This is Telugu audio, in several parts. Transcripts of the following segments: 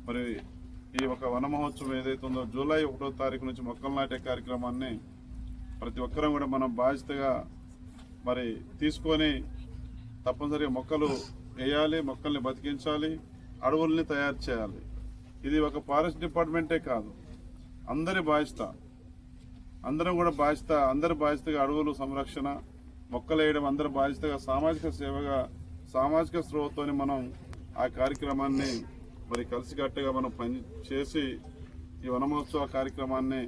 మరి ఈ ఒక వన మహోత్సవం ఏదైతే ఉందో జూలై 1వ తారీఖు నుంచి మొక్కలు నాటే కార్యక్రమాన్ని ప్రతి ఒక్కరం కూడా మనం బాధ్యతగా మరి తీసుకొని తప్పనిసరిగా మొక్కలు వేయాలి, మొక్కల్ని బతికించాలి, అడవుల్ని తయారు చేయాలి. ఇది ఒక ఫారెస్ట్ డిపార్ట్మెంటే కాదు, అందరి బాధ్యత. అందరం కూడా అందరి బాధ్యతగా అడవులు సంరక్షణ, మొక్కలు వేయడం అందరి బాధ్యతగా సామాజిక సేవగా సామాజిక స్పృహతోని మనం ఆ కార్యక్రమాన్ని మరి కలిసికట్టుగా మనం పని చేసి ఈ వనమహోత్సవ కార్యక్రమాన్ని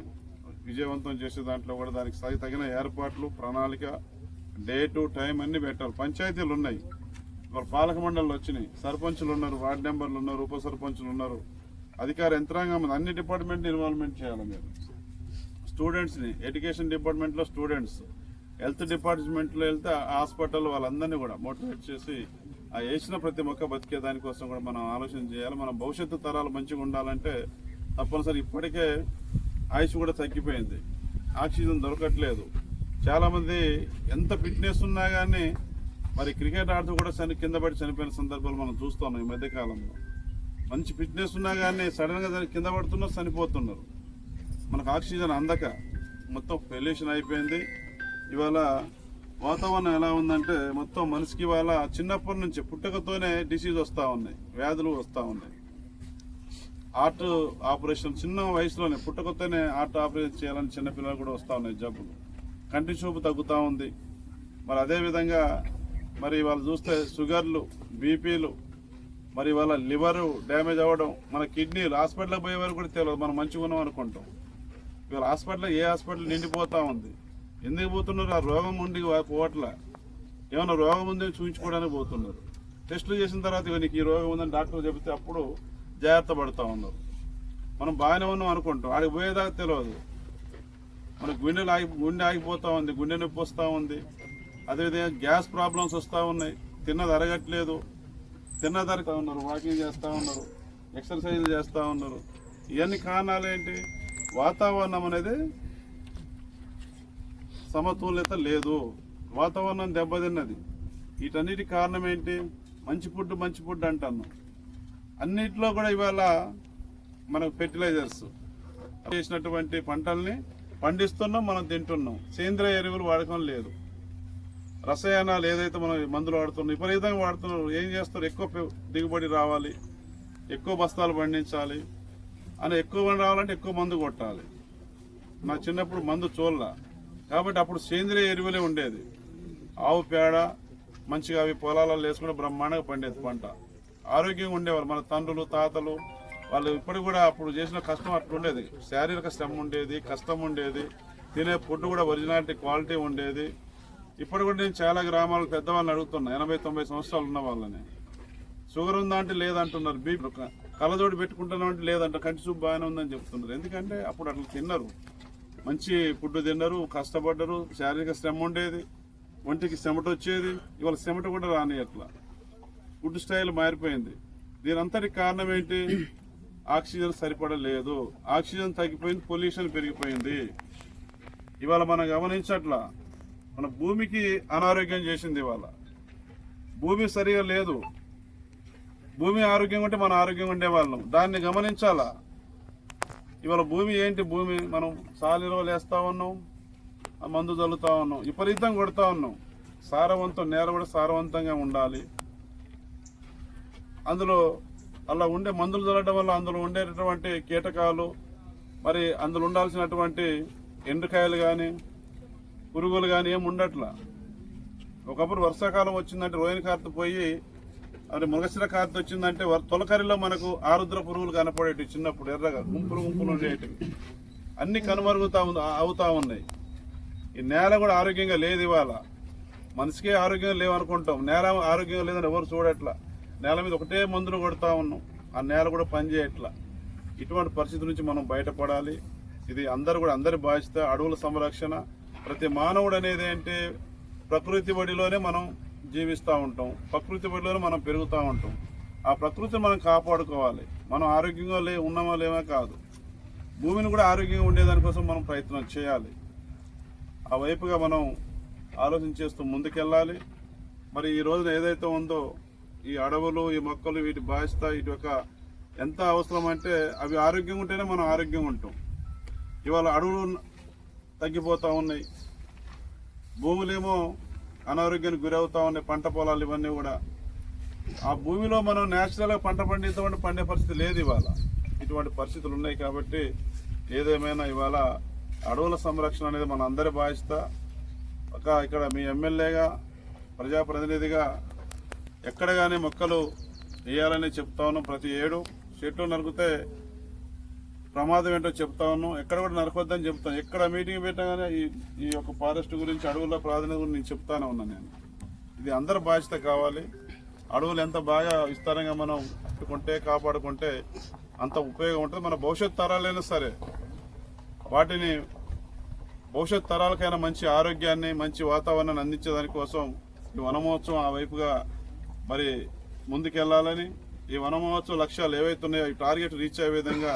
విజయవంతం చేసే దాంట్లో కూడా దానికి తగిన ఏర్పాట్లు, ప్రణాళిక, డేటు, టైం అన్ని పెట్టాలి. పంచాయతీలు ఉన్నాయి, పాలక మండళ్ళు వచ్చినాయి, సర్పంచులు ఉన్నారు, వార్డు మెంబర్లు ఉన్నారు, ఉప సర్పంచులు ఉన్నారు, అధికార యంత్రాంగం, అన్ని డిపార్ట్మెంట్ ఇన్వాల్వ్మెంట్ చేయాలి. మీరు స్టూడెంట్స్ని, ఎడ్యుకేషన్ డిపార్ట్మెంట్లో స్టూడెంట్స్, హెల్త్ డిపార్ట్మెంట్లో వెళ్తే హాస్పిటల్, వాళ్ళందరినీ కూడా మోటివేట్ చేసి ఆ వేసిన ప్రతి మొక్క బతికే దానికోసం కూడా మనం ఆలోచన చేయాలి. మన భవిష్యత్తు తరాలు మంచిగా ఉండాలంటే తప్పనిసరి ఇప్పటికే ఆయుష్ కూడా తగ్గిపోయింది, ఆక్సిజన్ దొరకట్లేదు. చాలామంది ఎంత ఫిట్నెస్ ఉన్నా కానీ మరి క్రికెట్ ఆడుతూ కూడా కింద పడి చనిపోయిన సందర్భాలు మనం చూస్తున్నాం. ఈ మధ్యకాలంలో మంచి ఫిట్నెస్ ఉన్నా కానీ సడన్గా కింద పడుతున్నారు, చనిపోతున్నారు. మనకు ఆక్సిజన్ అందక మొత్తం పొల్యూషన్ అయిపోయింది. ఇవాళ వాతావరణం ఎలా ఉందంటే మొత్తం మనిషికి ఇవాళ చిన్నప్పటి నుంచి పుట్టుకతోనే డిసీజ్ వస్తూ ఉన్నాయి, వ్యాధులు వస్తూ ఉన్నాయి. హార్ట్ ఆపరేషన్ చిన్న వయసులోనే పుట్టుకతోనే హార్ట్ ఆపరేషన్ చేయాలని చిన్నపిల్లలు కూడా వస్తూ ఉన్నాయి జబ్బులు. కంటి చూపు తగ్గుతూ ఉంది. మరి అదేవిధంగా మరి వాళ్ళు చూస్తే షుగర్లు, బీపీలు, మరి వాళ్ళ లివరు డ్యామేజ్ అవ్వడం, మన కిడ్నీలు, హాస్పిటల్కి పోయే వరకు కూడా తెలియదు మనం మంచిగా ఉన్నాం అనుకుంటాం. ఇవాళ ఏ హాస్పిటల్ నిండిపోతూ ఉంది. ఎందుకు పోతున్నారు? ఆ రోగం ఉండి పోవట్లే, ఏమైనా రోగం ఉందని చూపించుకోవడానికి పోతున్నారు. టెస్టులు చేసిన తర్వాత నీకు ఈ రోగం ఉందని డాక్టర్ చెబితే అప్పుడు జాగ్రత్త పడుతూ ఉన్నారు. మనం బాగానే ఉన్నాం అనుకుంటాం, ఆడికి పోయేదాకా తెలియదు. మనకు గుండె ఆగిపోతూ ఉంది, గుండె నొప్పి వస్తూ ఉంది. అదేవిధంగా గ్యాస్ ప్రాబ్లమ్స్ వస్తూ ఉన్నాయి, తిన్నది అరగట్లేదు. తిన్నది అరగతా ఉన్నారు, వాకింగ్ చేస్తూ ఉన్నారు, ఎక్సర్సైజ్ చేస్తూ ఉన్నారు. ఇవన్నీ కారణాలు ఏంటి? వాతావరణం అనేది సమతుల్యత లేదు, వాతావరణం దెబ్బతిన్నది. వీటన్నిటి కారణం ఏంటి? మంచి ఫుడ్ అంటాను. అన్నిట్లో కూడా ఇవాళ మనకు ఫెర్టిలైజర్స్ చేసినటువంటి పంటల్ని పండిస్తున్నాం, మనం తింటున్నాం. సేంద్రియ ఎరువులు వాడకం లేదు. రసాయనాలు ఏదైతే మనం మందులు వాడుతున్నాం విపరీతంగా వాడుతున్నారు. ఏం చేస్తారు? ఎక్కువ దిగుబడి రావాలి, ఎక్కువ బస్తాలు పండించాలి అని, ఎక్కువ రావాలంటే ఎక్కువ మందు కొట్టాలి. నా చిన్నప్పుడు మందు చూడలా కాబట్టి అప్పుడు సేంద్రియ ఎరువులే ఉండేది. ఆవు పేడ మంచిగా అవి పొలాలలో వేసుకుంటే బ్రహ్మాండంగా పండేది పంట. ఆరోగ్యంగా ఉండేవారు మన తండ్రులు, తాతలు. వాళ్ళు ఇప్పుడు కూడా అప్పుడు చేసిన కష్టం అట్లా ఉండేది. శారీరక శ్రమ ఉండేది, కష్టం ఉండేది, తినే ఫుడ్ కూడా ఒరిజినాలిటీ, క్వాలిటీ ఉండేది. ఇప్పుడు కూడా నేను చాలా గ్రామాలు పెద్దవాళ్ళని అడుగుతున్నా, 80-90 సంవత్సరాలు ఉన్న వాళ్ళని, షుగర్ ఉందా అంటే లేదంటున్నారు, బీపీ కళ్ళజోడు పెట్టుకుంటున్నామంటే లేదంట, కంటి చూపు బాగానే ఉందని చెప్తున్నారు. ఎందుకంటే అప్పుడు అట్లా తిన్నారు, మంచి ఫుడ్ తిన్నారు, కష్టపడ్డరు, శారీరక శ్రమ ఉండేది, ఒంటికి చెమట వచ్చేది. ఇవాళ చెమట కూడా రాని అట్లా ఫుడ్ స్టైల్ మారిపోయింది. దీని అంతటి కారణం ఏంటి? ఆక్సిజన్ సరిపడలేదు, ఆక్సిజన్ తగ్గిపోయింది, పొల్యూషన్ పెరిగిపోయింది. ఇవాళ మనం గమనించట్లా, మన భూమికి అనారోగ్యం చేసింది. ఇవాళ భూమి సరిగా లేదు. భూమి ఆరోగ్యంగా ఉంటే మనం ఆరోగ్యంగా ఉండేవాళ్ళం, దాన్ని గమనించాలా. ఇవాళ భూమి ఏంటి? భూమి మనం సాలిరవలు వేస్తూ ఉన్నాం, మందు చల్లుతూ ఉన్నాం, విపరీతంగా కొడుతూ ఉన్నాం. నేల కూడా సారవంతంగా ఉండాలి. అందులో అలా ఉండే మందులు చల్లడం వల్ల అందులో ఉండేటటువంటి కీటకాలు, మరి అందులో ఉండాల్సినటువంటి ఎండుకాయలు కానీ పురుగులు కానీ ఏమి ఉండట్లా. ఒకప్పుడు వర్షాకాలం వచ్చిందంటే రోహిణి కార్తె పోయి మరి మృగశిర కార్తె వచ్చిందంటే తొలకరిలో మనకు ఆరుద్ర పురుగులు కనపడేటివి. చిన్నప్పుడు ఎర్రగా గుంపులు ఉండేటివి అన్ని అవుతా ఉన్నాయి. ఈ నేల కూడా ఆరోగ్యంగా లేదు. ఇవాళ మనిషికే ఆరోగ్యంగా లేవనుకుంటాం, నేల ఆరోగ్యంగా లేదని ఎవరు చూడట్లా. నేల మీద ఒకటే మందులు కొడతా ఉన్నాం, ఆ నేల కూడా పనిచేయట్లా. ఇటువంటి పరిస్థితి నుంచి మనం బయటపడాలి. ఇది అందరి బాధ్యత. అడవుల సంరక్షణ, ప్రతి మానవుడు అనేది ఏంటి? ప్రకృతి ఒడిలోనే మనం జీవిస్తూ ఉంటాం, ప్రకృతి ఒడిలోనే మనం పెరుగుతూ ఉంటాం. ఆ ప్రకృతిని మనం కాపాడుకోవాలి. మనం ఆరోగ్యంగా ఉన్నామా లేమా కాదు, భూమిని కూడా ఆరోగ్యంగా ఉండేదానికోసం మనం ప్రయత్నం చేయాలి. ఆ వైపుగా మనం ఆలోచన చేస్తూ ముందుకెళ్ళాలి. మరి ఈ రోజున ఏదైతే ఉందో ఈ అడవులు, ఈ మొక్కలు, వీటి బాధ్యత, వీటి యొక్క ఎంత అవసరం అంటే అవి ఆరోగ్యంగా ఉంటేనే మనం ఆరోగ్యంగా ఉంటాం. ఇవాళ అడవులు తగ్గిపోతూ ఉన్నాయి, భూములేమో అనారోగ్యానికి గురవుతూ ఉన్నాయి, పంట పొలాలు ఇవన్నీ కూడా. ఆ భూమిలో మనం న్యాచురల్గా పంట పండిద్దామంటే పండే పరిస్థితి లేదు ఇవాళ. ఇటువంటి పరిస్థితులు ఉన్నాయి కాబట్టి ఏదేమైనా ఇవాళ అడవుల సంరక్షణ అనేది మన అందరి బాధ్యత. ఇక్కడ మీ ఎమ్మెల్యేగా, ప్రజాప్రతినిధిగా ఎక్కడ కానీ మొక్కలు వేయాలని చెప్తా ఉన్నాం. ప్రతి ఏడు చెట్లు నరికితే ప్రమాదం ఏంటో చెప్తా ఉన్నాం. ఎక్కడ కూడా నరకొద్దని చెప్తాను. ఎక్కడ మీటింగ్ పెట్టినా కానీ ఈ యొక్క ఫారెస్ట్ గురించి, అడవుల ప్రాధాన్యత గురించి నేను చెప్తానే ఉన్నాను. నేను ఇది అందరి బాధ్యత కావాలి. అడవులు ఎంత బాగా విస్తారంగా మనం కట్టుకుంటే, కాపాడుకుంటే అంత ఉపయోగం ఉంటుంది. మన భవిష్యత్ తరాలైనా సరే వాటిని భవిష్యత్ తరాలకైనా మంచి ఆరోగ్యాన్ని, మంచి వాతావరణాన్ని అందించేదానికోసం ఈ వనమహోత్సవం ఆ వైపుగా మరి ముందుకెళ్లాలని, ఈ వనమహోత్సవ లక్ష్యాలు ఏవైతే ఉన్నాయో ఈ టార్గెట్ రీచ్ అయ్యే విధంగా